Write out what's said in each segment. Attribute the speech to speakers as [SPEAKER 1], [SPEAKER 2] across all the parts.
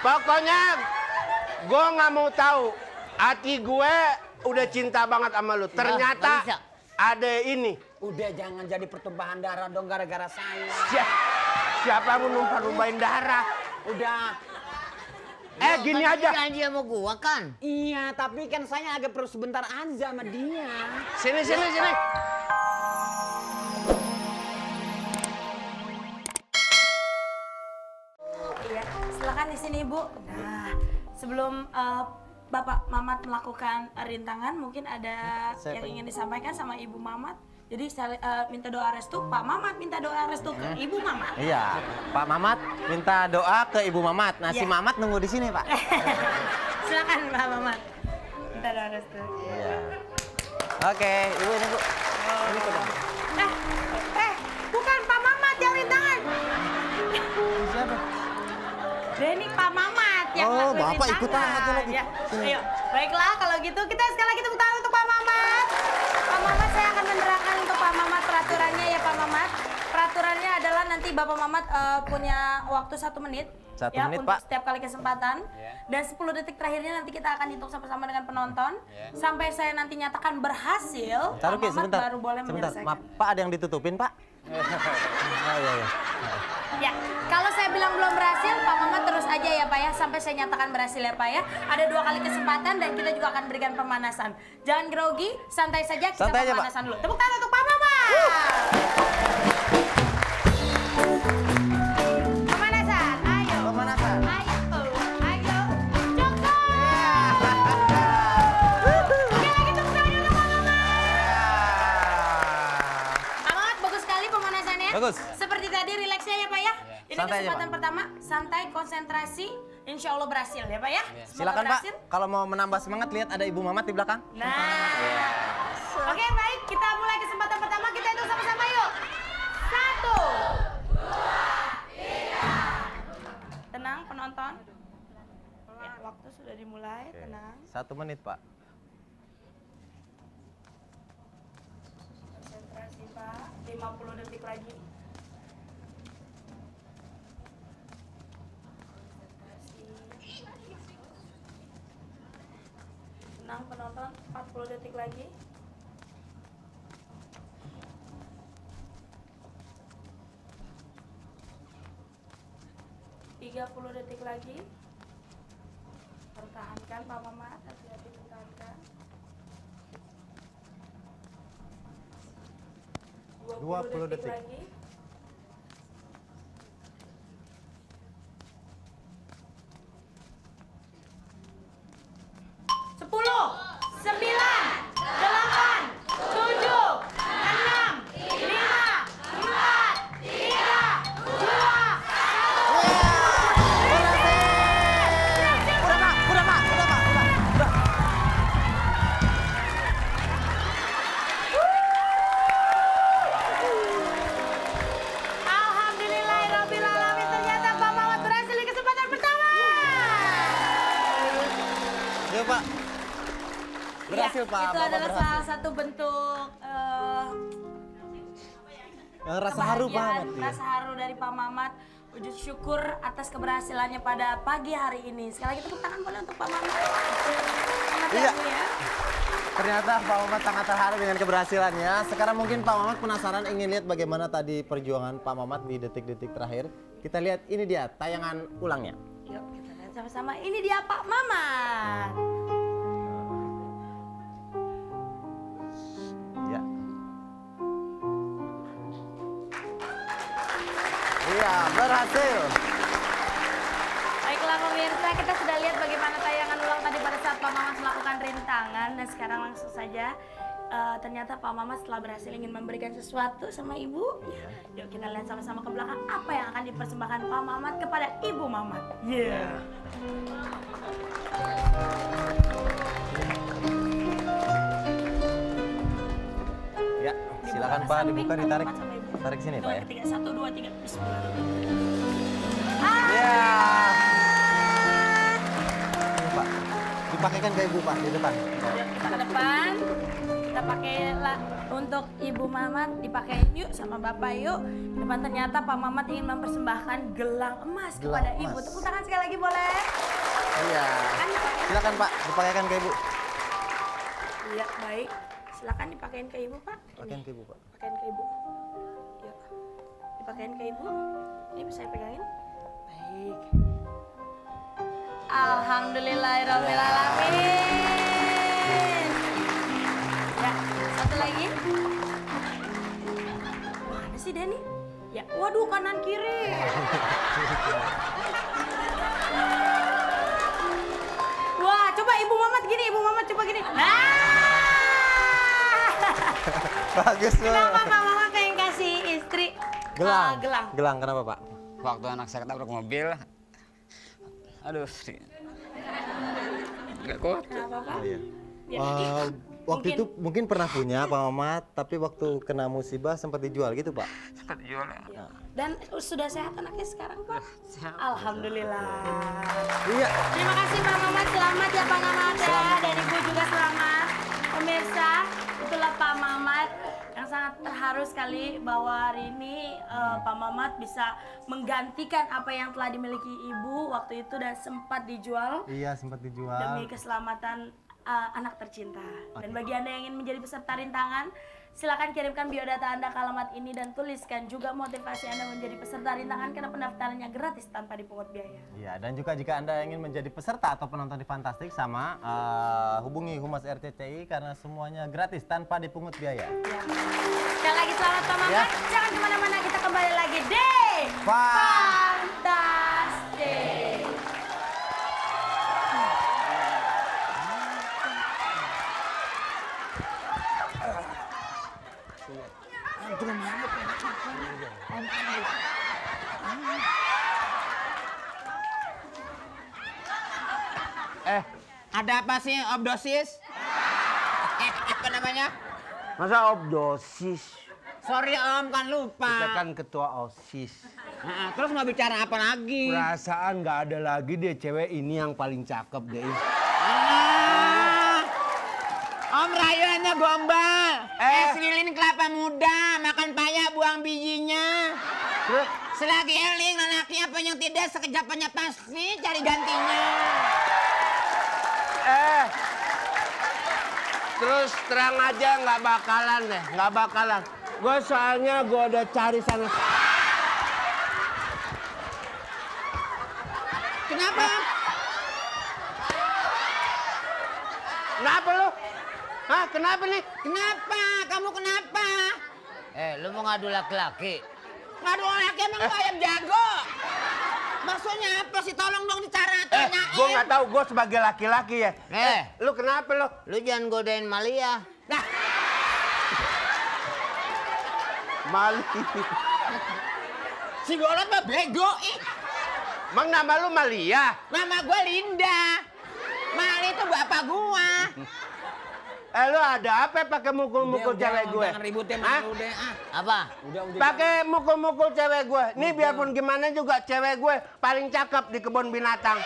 [SPEAKER 1] Pokoknya gue nggak mau tahu. Hati gue udah cinta banget sama lu. Ternyata ada ini.
[SPEAKER 2] Udah jangan jadi pertumpahan darah dong gara-gara saya.
[SPEAKER 1] Siapa mau numpah-numpahin darah?
[SPEAKER 2] Udah.
[SPEAKER 1] Gini aja.
[SPEAKER 3] Janji sama gua kan.
[SPEAKER 2] Iya, tapi kan saya agak perlu sebentar aja sama dia.
[SPEAKER 1] Sini.
[SPEAKER 4] Iya, silakan di sini Ibu. Nah, sebelum Bapak Mamat melakukan rintangan, mungkin ada yang ingin disampaikan sama Ibu Mamat. Jadi saya minta doa restu, Pak Mamat minta doa restu ke Ibu Mamat.
[SPEAKER 5] Iya, Pak Mamat minta doa ke Ibu Mamat. Nah, si Mamat nunggu di sini, Pak.
[SPEAKER 4] Silakan Pak Mamat. Minta doa restu.
[SPEAKER 5] Iya. Oke, Ibu ini, Bu. Ini kodam.
[SPEAKER 4] Bukan Pak Mamat yang rintangan.
[SPEAKER 5] Siapa?
[SPEAKER 4] Ini Pak Mamat yang
[SPEAKER 5] Oh,
[SPEAKER 4] ngelakuin
[SPEAKER 5] Bapak ikut
[SPEAKER 4] rintangan.
[SPEAKER 5] aja lagi.
[SPEAKER 4] Ya. Ayo, baiklah kalau gitu kita sekali lagi tepuk tangan untuk Pak Mamat. Pak Mamat, saya akan menerangkan untuk Pak Mamat peraturannya ya Pak Mamat. Peraturannya adalah nanti Bapak Mamat punya waktu 1 menit.
[SPEAKER 5] 1
[SPEAKER 4] ya,
[SPEAKER 5] menit,
[SPEAKER 4] untuk
[SPEAKER 5] Pak.
[SPEAKER 4] setiap kali kesempatan. Dan 10 detik terakhirnya nanti kita akan hitung sama-sama dengan penonton. Sampai saya nanti nyatakan berhasil,
[SPEAKER 5] Bentar,
[SPEAKER 4] Pak
[SPEAKER 5] Ki,
[SPEAKER 4] Mamat
[SPEAKER 5] sebentar.
[SPEAKER 4] baru boleh
[SPEAKER 5] Sebentar,
[SPEAKER 4] menyelesaikan.
[SPEAKER 5] maaf, Pak ada yang ditutupin, Pak? Oh, iya.
[SPEAKER 4] Ya, kalau saya bilang belum berhasil, Pak Mamat terus aja ya Pak ya, sampai saya nyatakan berhasil ya Pak ya. Ada 2 kali kesempatan dan kita juga akan berikan pemanasan. Jangan grogi, santai saja, kita
[SPEAKER 5] Santai aja, Pak.
[SPEAKER 4] pemanasan dulu. Tepuk tangan untuk Pak Mamat. Pemanasan, ayo.
[SPEAKER 5] Pemanasan.
[SPEAKER 4] Ayo, cukup. Oke, lagi tepuk tangan untuk Pak Mamat. Pak Mamat, bagus sekali pemanasannya.
[SPEAKER 5] Bagus.
[SPEAKER 4] Seperti tadi rileksnya ya Pak ya. Ini
[SPEAKER 5] Santai aja,
[SPEAKER 4] kesempatan
[SPEAKER 5] Pak.
[SPEAKER 4] pertama, santai, konsentrasi, insya Allah berhasil ya Pak ya. Semoga
[SPEAKER 5] Silakan, Pak.
[SPEAKER 4] berhasil.
[SPEAKER 5] Kalau mau menambah semangat, lihat ada Ibu Mamat di belakang.
[SPEAKER 4] Nah, oke baik, kita mulai kesempatan pertama, kita hitung sama-sama yuk. 1, 2, 3. Tenang penonton. Ya, waktu sudah dimulai, tenang.
[SPEAKER 5] 1 menit, Pak.
[SPEAKER 4] Konsentrasi Pak, 50 detik lagi. Tenang penonton, 40 detik lagi. Puluh detik lagi. Pertahankan Pak Mamat, hati-hati pertahankan.
[SPEAKER 5] 20 detik.
[SPEAKER 4] lagi. Alhamdulillahirrabbilalamin, ternyata Pak Mamat berhasil di kesempatan pertama.
[SPEAKER 5] Iya, Pak. Berhasil,
[SPEAKER 4] Ya,
[SPEAKER 5] Pak.
[SPEAKER 4] itu
[SPEAKER 5] Bapak
[SPEAKER 4] adalah
[SPEAKER 5] berhasil.
[SPEAKER 4] salah satu bentuk
[SPEAKER 5] Rasa haru, Pak
[SPEAKER 4] kebahagiaan,
[SPEAKER 5] Mamat.
[SPEAKER 4] rasa haru dari Pak Mamat. Wujud syukur atas keberhasilannya pada pagi hari ini. Sekali lagi tepuk tangan boleh untuk Pak Mamat. Selamat
[SPEAKER 5] Iya.
[SPEAKER 4] Bu, ya.
[SPEAKER 5] Ternyata Pak Mamat sangat terharu dengan keberhasilannya. Sekarang mungkin Pak Mamat penasaran ingin lihat bagaimana tadi perjuangan Pak Mamat di detik-detik terakhir. Kita lihat ini dia tayangan ulangnya.
[SPEAKER 4] Yuk kita lihat sama-sama. Ini dia Pak Mamat.
[SPEAKER 5] Ya. Iya, berhasil.
[SPEAKER 4] Baiklah pemirsa, kita sudah lihat bagaimana tayangan ulang tadi pada saat Pak Mamat melakukan rintangan. Dan sekarang langsung saja, ternyata Pak Mamat setelah berhasil ingin memberikan sesuatu sama Ibu. Yuk kita lihat sama-sama ke belakang apa yang akan dipersembahkan Pak Mamat kepada Ibu Mamat.
[SPEAKER 5] Ya, silakan Pak dibuka, ditarik.
[SPEAKER 4] Sama Ibu.
[SPEAKER 5] Tarik sini, Pak ya.
[SPEAKER 4] 1, 2, 3. Bismillah.
[SPEAKER 5] Ya. Ini, Pak. Dipakaikan ke Ibu, Pak, di depan.
[SPEAKER 4] Yuk, kita ke depan. Kita pakai lah untuk Ibu Mamat, dipakai yuk sama Bapak yuk. Depan ternyata Pak Mamat ingin mempersembahkan gelang emas
[SPEAKER 5] Gelang
[SPEAKER 4] kepada
[SPEAKER 5] emas.
[SPEAKER 4] Ibu. Tepuk tangan sekali lagi boleh?
[SPEAKER 5] Iya. Silakan Pak, dipakaikan ke Ibu.
[SPEAKER 4] Iya, baik. Silakan dipakein ke Ibu, Pak.
[SPEAKER 5] Pakaian ke Ibu, Pak.
[SPEAKER 4] Pakaiin ke Ibu. Yuk. Dipakein ke Ibu. Ini bisa saya pegangin? Baik. Alhamdulillahirrahmanirrahim. Ya, satu lagi. Mana sih Dani? Ya, waduh kanan kiri. Wah, coba Ibu Mamat gini, Ibu Mamat coba gini. Nah.
[SPEAKER 5] Bagus tuh.
[SPEAKER 4] Kenapa Pak Mamat pengen kasih istri
[SPEAKER 5] Gelang.
[SPEAKER 4] gelang?
[SPEAKER 5] Gelang kenapa Pak?
[SPEAKER 3] Waktu anak saya ketabrak mobil, aduh, nggak kuat.
[SPEAKER 4] Kenapa Pak?
[SPEAKER 5] Oh iya.
[SPEAKER 4] Ya,
[SPEAKER 5] Waktu
[SPEAKER 4] mungkin-
[SPEAKER 5] itu mungkin pernah punya Pak Mamat, tapi waktu kena musibah sempat dijual gitu Pak?
[SPEAKER 3] Sempat jual ya.
[SPEAKER 4] Dan sudah sehat anaknya sekarang Pak? Alhamdulillah.
[SPEAKER 5] Iya.
[SPEAKER 4] Terima kasih Pak Mamat, selamat ya Pak Mamat ya. Dan Ibu juga selamat. Pemirsa, itulah Pak Mamat yang sangat terharu sekali bahwa hari ini Pak Mamat bisa menggantikan apa yang telah dimiliki Ibu waktu itu dan sempat dijual
[SPEAKER 5] Iya sempat dijual.
[SPEAKER 4] demi keselamatan anak tercinta. Dan bagi Anda yang ingin menjadi peserta rintangan, silakan kirimkan biodata Anda ke alamat ini dan tuliskan juga motivasi Anda menjadi peserta rintangan karena pendaftarannya gratis tanpa dipungut biaya.
[SPEAKER 5] Iya, dan juga jika Anda ingin menjadi peserta atau penonton di Fantastik sama hubungi Humas RCTI karena semuanya gratis tanpa dipungut biaya.
[SPEAKER 4] Ya. Sekali lagi selamat Pak Mamat.
[SPEAKER 5] Ya.
[SPEAKER 4] Jangan kemana-mana, kita kembali lagi di Fantastik.
[SPEAKER 2] Ada apa sih, Om Dosis? Apa namanya?
[SPEAKER 1] Masa obdosis?
[SPEAKER 2] Sorry Om, kan lupa.
[SPEAKER 1] Kita kan ketua OSIS.
[SPEAKER 2] Terus mau bicara apa lagi?
[SPEAKER 1] Perasaan nggak ada lagi deh cewek ini yang paling cakep deh.
[SPEAKER 2] Ah, Om rayuannya gombal. Es
[SPEAKER 1] Eh.
[SPEAKER 2] lilin kelapa muda, makan paya buang bijinya.
[SPEAKER 1] Terus
[SPEAKER 2] Selagi eling lelaki apa yang tidak sekejapannya pasti cari gantinya.
[SPEAKER 1] terus terang aja nggak bakalan deh, nggak bakalan. Gue soalnya gue udah cari sana.
[SPEAKER 2] Kenapa?
[SPEAKER 1] Kenapa lu? Hah, kenapa nih?
[SPEAKER 2] Kenapa? Kamu kenapa?
[SPEAKER 6] Lu mau ngadu laki-laki?
[SPEAKER 2] Ngadu laki emang lu ayam jago? Maksudnya apa sih? Tolong dong dicara tanyain.
[SPEAKER 1] Gue nggak tahu. Gue sebagai laki-laki ya.
[SPEAKER 6] Eh.
[SPEAKER 1] Lu kenapa lu?
[SPEAKER 6] Lu jangan godain Malia.
[SPEAKER 2] Nah,
[SPEAKER 1] Malu.
[SPEAKER 2] si Golot mah bego.
[SPEAKER 1] Emang nama lu Malia?
[SPEAKER 2] Nama gue Linda. Mali itu bapak gua.
[SPEAKER 1] Lu ada apa pakai mukul-mukul cewek gue?
[SPEAKER 2] Jangan ributin
[SPEAKER 1] Hah?
[SPEAKER 2] malu deh.
[SPEAKER 6] Apa?
[SPEAKER 2] Udah.
[SPEAKER 1] Pakai mukul-mukul cewek gue. Nih biarpun gimana juga cewek gue paling cakep di kebun binatang.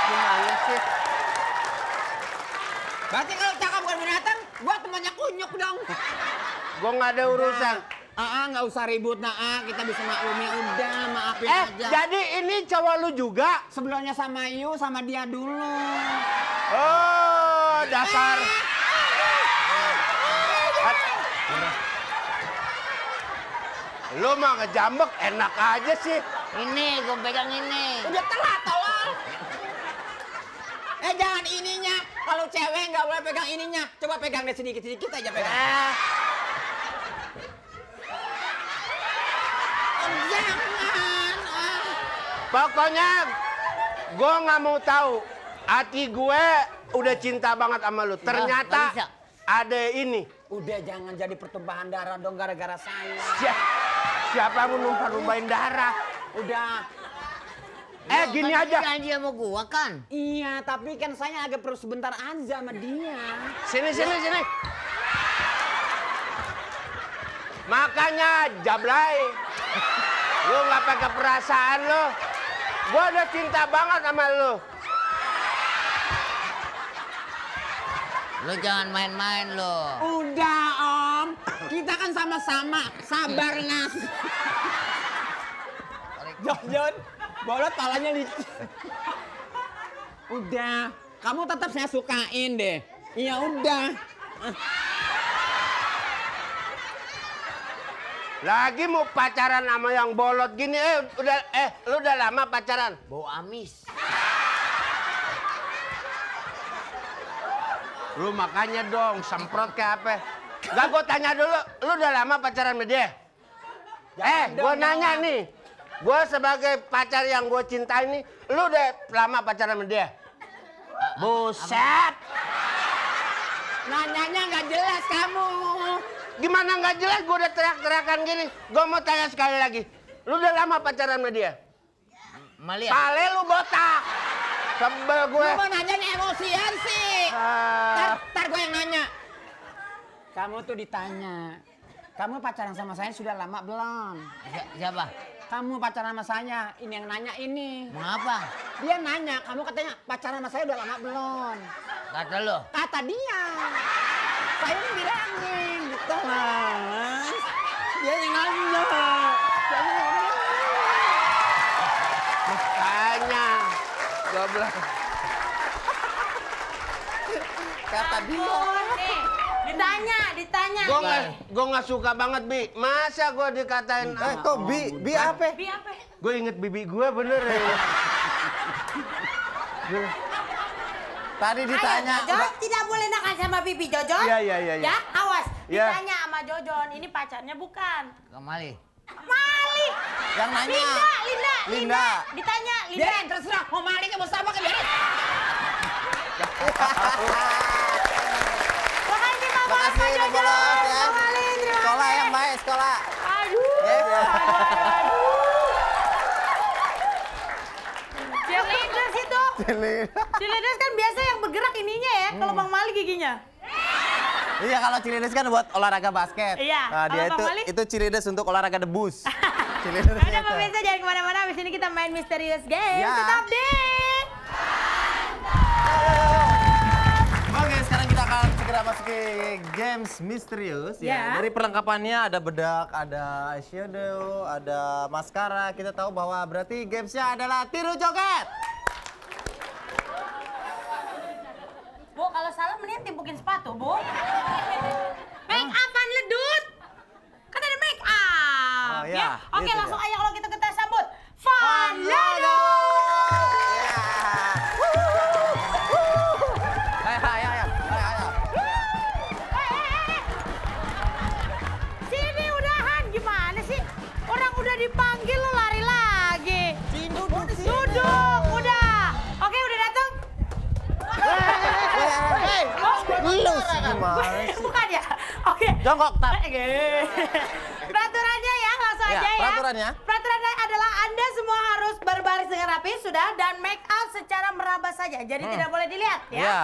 [SPEAKER 1] Gimana sih?
[SPEAKER 2] Berarti kalau cakap bukan binatang, gua temannya kunyuk dong.
[SPEAKER 1] Gue nggak ada urusan.
[SPEAKER 2] Nggak usah ribut, kita bisa maklumi. Udah, maafin aja.
[SPEAKER 1] Jadi ini cowok lu juga?
[SPEAKER 2] Sebelumnya sama Yu, sama dia dulu.
[SPEAKER 1] Oh, dasar. Lu mah ngejambek enak aja sih.
[SPEAKER 6] Ini, gue pegang ini.
[SPEAKER 2] Udah telat, tolong. Jangan ininya. Kalau cewek nggak boleh pegang ininya. Coba pegang deh sedikit-sedikit aja pegang. Jangan.
[SPEAKER 1] Pokoknya gue nggak mau tahu. Hati gue udah cinta banget sama lu. Ternyata
[SPEAKER 6] nggak bisa.
[SPEAKER 1] ada ini.
[SPEAKER 2] Udah jangan jadi pertumpahan darah dong gara-gara saya.
[SPEAKER 1] Siapa yang mau numpah-numpahin darah?
[SPEAKER 2] Udah.
[SPEAKER 1] Gini aja.
[SPEAKER 6] Janji sama gua kan?
[SPEAKER 2] Iya, tapi kan saya agak perlu sebentar aja sama dia.
[SPEAKER 1] Sini. Makanya Jablay, lu nggak pakai perasaan lu. Gua udah cinta banget sama lu.
[SPEAKER 6] Lu jangan main-main lo.
[SPEAKER 2] Udah Om, kita kan sama-sama. Sabar Nas. Jon, bolot palanya licin. Udah, kamu tetap saya sukain deh. Iya udah.
[SPEAKER 1] Lagi mau pacaran sama yang bolot gini, lu udah lama pacaran?
[SPEAKER 6] Bau amis.
[SPEAKER 1] Lu makanya dong, semprot kayak apa? Gak, gue tanya dulu, lu udah lama pacaran sama dia? Gue nanya nih, gue sebagai pacar yang gue cintai nih, lu udah lama pacaran sama dia? Buset!
[SPEAKER 2] Nanyanya nggak jelas kamu.
[SPEAKER 1] Gimana nggak jelas? Gue udah teriak-teriakan gini. Gue mau tanya sekali lagi, lu udah lama pacaran sama dia?
[SPEAKER 6] Malia.
[SPEAKER 1] Pale lu botak! Sebel gue.
[SPEAKER 2] Lu mau nanyanya emosian sih. Ntar gue yang nanya. Kamu tuh ditanya, kamu pacaran sama saya sudah lama belum?
[SPEAKER 6] Siapa?
[SPEAKER 2] Kamu pacaran sama saya, ini yang nanya ini.
[SPEAKER 6] Mengapa?
[SPEAKER 2] Dia nanya, kamu katanya pacaran sama saya udah lama belum?
[SPEAKER 6] Kata lo.
[SPEAKER 2] Kata dia. Saya ini bilangin, gitu Mas. Dia yang nanya.
[SPEAKER 1] Makanya. Goblok.
[SPEAKER 5] Kata dia.
[SPEAKER 4] Nih, ditanya.
[SPEAKER 1] Gue nggak suka banget, Bi. Masa gue dikatain?
[SPEAKER 5] Kok bi apa?
[SPEAKER 4] Bi apa?
[SPEAKER 1] Gue inget bibi gue bener ya.
[SPEAKER 5] Tadi ditanya.
[SPEAKER 4] Jojon, tidak boleh nakal sama Bibi Jojon.
[SPEAKER 1] Iya.
[SPEAKER 4] Ya, awas.
[SPEAKER 1] Iya.
[SPEAKER 4] Ditanya sama Jojon, ini pacarnya bukan.
[SPEAKER 6] Kemali.
[SPEAKER 4] Mali.
[SPEAKER 5] Yang nanya.
[SPEAKER 4] Linda. Ditanya, Linda.
[SPEAKER 2] Biarin, terserah. Mau maling mau sama kan biarin.
[SPEAKER 4] Makasih Mama.
[SPEAKER 5] Makasih Bu Bolot ya.
[SPEAKER 4] Mali, terima
[SPEAKER 5] Sekolah
[SPEAKER 4] kasih.
[SPEAKER 5] yang baik, sekolah.
[SPEAKER 4] Aduh.
[SPEAKER 5] Ya.
[SPEAKER 4] Cheerleaders itu. Cheerleaders kan biasa yang bergerak ininya ya. Kalau Bang Mali giginya.
[SPEAKER 5] Iya, kalau Ciledes kan buat olahraga basket.
[SPEAKER 4] Iya,
[SPEAKER 5] Nah, dia
[SPEAKER 4] kalau Bang Mali?
[SPEAKER 5] itu Ciledes untuk olahraga debus. Ciledes
[SPEAKER 4] Udah
[SPEAKER 5] itu.
[SPEAKER 4] pemirsa, jangan kemana-mana. Abis ini kita main Mysterious Game.
[SPEAKER 5] Ya.
[SPEAKER 4] Tetap di...
[SPEAKER 5] Oke, sekarang kita akan segera masuk ke games misterius.
[SPEAKER 4] Ya.
[SPEAKER 5] Dari perlengkapannya ada bedak, ada eyeshadow, ada maskara. Kita tahu bahwa berarti gamesnya adalah tiru joget.
[SPEAKER 4] Bu, kalau salah mending timpukin sepatu, Bu. Make up-an ledut. Kan ada make up.
[SPEAKER 5] Oh, ya.
[SPEAKER 4] Oke,
[SPEAKER 5] Gitu
[SPEAKER 4] langsung
[SPEAKER 5] ya.
[SPEAKER 4] aja kalau kita sambut. Fun Ledut.
[SPEAKER 5] Ayo.
[SPEAKER 4] Sini udahan, gimana sih? Orang udah dipanggil lo lari lagi. Duduk, udah. Oke, udah datang?
[SPEAKER 5] Lu sih gimana sih?
[SPEAKER 4] Bukan ya? Oke.
[SPEAKER 5] Jongkok, tap.
[SPEAKER 4] Peraturannya ya, langsung
[SPEAKER 5] Ya,
[SPEAKER 4] aja ya.
[SPEAKER 5] peraturannya.
[SPEAKER 4] Peraturannya adalah Anda semua harus berbaris dengan rapi, sudah, dan make up secara meraba saja. Jadi tidak boleh dilihat ya.
[SPEAKER 5] Ya.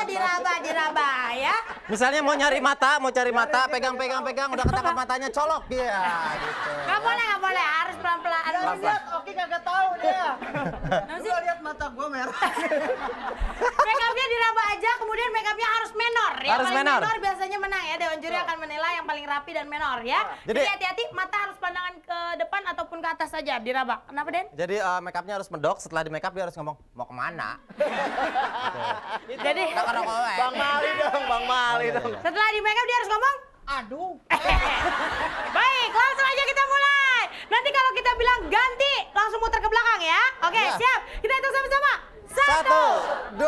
[SPEAKER 4] Diraba ya.
[SPEAKER 5] Misalnya mau nyari mata, mau cari mata, pegang, udah ketangkap matanya, colok dia. Gitu.
[SPEAKER 4] Nggak boleh. Harus pelan-pelan.
[SPEAKER 2] Oke kagak tahu dia.
[SPEAKER 4] Gua
[SPEAKER 2] lihat mata gua merah.
[SPEAKER 4] Make upnya diraba aja, kemudian make upnya harus menor. Yang
[SPEAKER 5] Harus
[SPEAKER 4] paling
[SPEAKER 5] menor.
[SPEAKER 4] biasanya menang ya. Dewan juri akan menilai yang paling rapi dan menor ya.
[SPEAKER 5] Jadi
[SPEAKER 4] hati-hati, mata harus pandangan ke depan ataupun ke atas saja diraba. Kenapa, Den?
[SPEAKER 5] Jadi make upnya harus mendok, setelah di make up dia harus ngomong, mau kemana?
[SPEAKER 4] Jadi
[SPEAKER 5] Bang Mali dong.
[SPEAKER 4] setelah di make up dia harus ngomong,
[SPEAKER 2] Aduh.
[SPEAKER 4] baik, langsung aja kita mulai. Nanti kalau kita bilang ganti, langsung muter ke belakang ya. Oke,
[SPEAKER 5] Ya.
[SPEAKER 4] siap. Kita hitung sama-sama.
[SPEAKER 5] 1, 2,